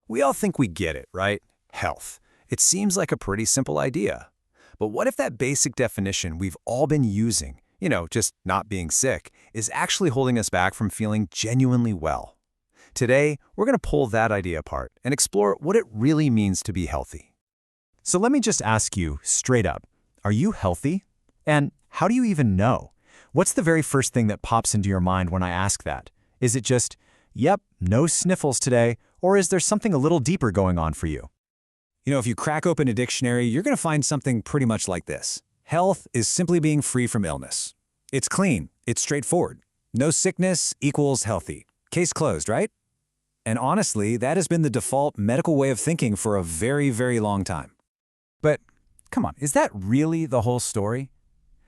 We all think we get it, right? Health. It seems like a pretty simple idea. But what if that basic definition we've all been using, just not being sick, is actually holding us back from feeling genuinely well? Today, we're going to pull that idea apart and explore what it really means to be healthy. So let me just ask you straight up, are you healthy? And how do you even know? What's the very first thing that pops into your mind when I ask that? Is it just, yep, no sniffles today, or is there something a little deeper going on for you? If you crack open a dictionary, you're going to find something pretty much like this. Health is simply being free from illness. It's clean. It's straightforward. No sickness equals healthy. Case closed, right? And honestly, that has been the default medical way of thinking for a very, very long time. But come on, is that really the whole story?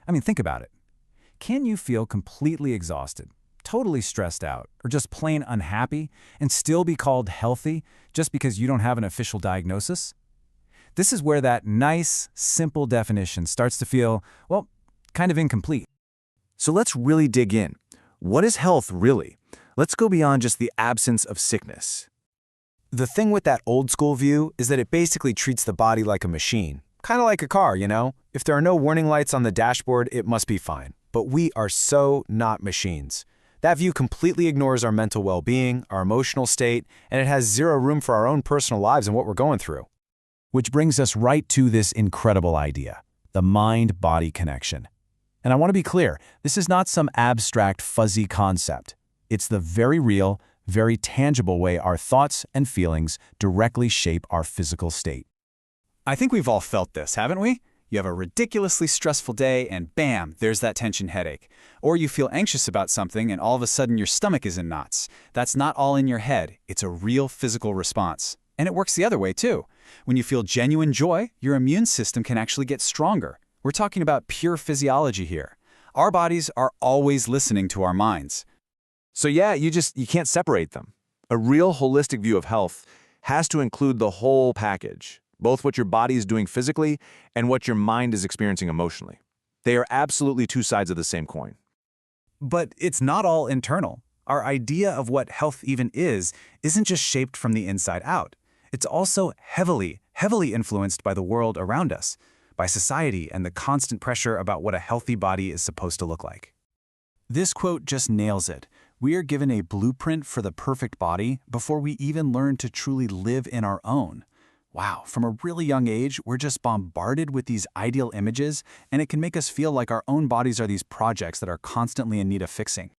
I mean, think about it. Can you feel completely exhausted, totally stressed out, or just plain unhappy and still be called healthy just because you don't have an official diagnosis? This is where that nice, simple definition starts to feel, well, kind of incomplete. So let's really dig in. What is health really? Let's go beyond just the absence of sickness. The thing with that old school view is that it basically treats the body like a machine. Kind of like a car, If there are no warning lights on the dashboard, it must be fine. But we are so not machines. That view completely ignores our mental well-being, our emotional state, and it has zero room for our own personal lives and what we're going through. Which brings us right to this incredible idea, the mind-body connection. And I want to be clear, this is not some abstract, fuzzy concept. It's the very real, very tangible way our thoughts and feelings directly shape our physical state. I think we've all felt this, haven't we? You have a ridiculously stressful day and bam, there's that tension headache. Or you feel anxious about something and all of a sudden your stomach is in knots. That's not all in your head, it's a real physical response. And it works the other way too. When you feel genuine joy, your immune system can actually get stronger. We're talking about pure physiology here. Our bodies are always listening to our minds. So yeah, you can't separate them. A real holistic view of health has to include the whole package, both what your body is doing physically and what your mind is experiencing emotionally. They are absolutely two sides of the same coin. But it's not all internal. Our idea of what health even isn't just shaped from the inside out. It's also heavily influenced by the world around us, by society and the constant pressure about what a healthy body is supposed to look like. This quote just nails it. We are given a blueprint for the perfect body before we even learn to truly live in our own. Wow, from a really young age, we're just bombarded with these ideal images, and it can make us feel like our own bodies are these projects that are constantly in need of fixing.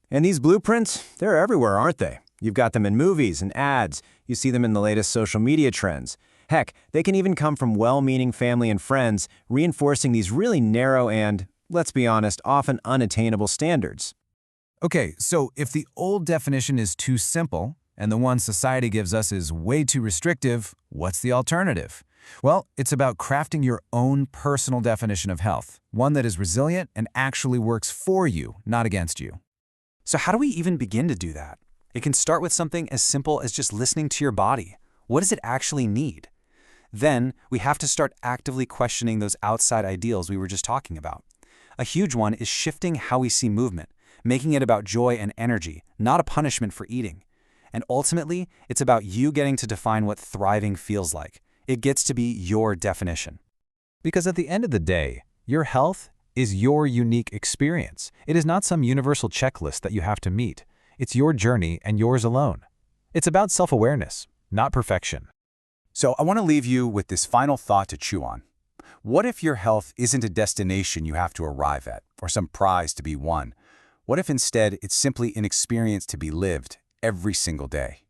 And these blueprints, they're everywhere, aren't they? You've got them in movies and ads. You see them in the latest social media trends. Heck, they can even come from well-meaning family and friends, reinforcing these really narrow and, let's be honest, often unattainable standards. Okay, so if the old definition is too simple, and the one society gives us is way too restrictive, what's the alternative? Well, it's about crafting your own personal definition of health, one that is resilient and actually works for you, not against you. So how do we even begin to do that? It can start with something as simple as just listening to your body. What does it actually need? Then we have to start actively questioning those outside ideals we were just talking about. A huge one is shifting how we see movement, making it about joy and energy, not a punishment for eating. And ultimately, it's about you getting to define what thriving feels like. It gets to be your definition. Because at the end of the day, your health is your unique experience. It is not some universal checklist that you have to meet. It's your journey and yours alone. It's about self-awareness, not perfection. So I want to leave you with this final thought to chew on. What if your health isn't a destination you have to arrive at, or some prize to be won? What if instead it's simply an experience to be lived every single day?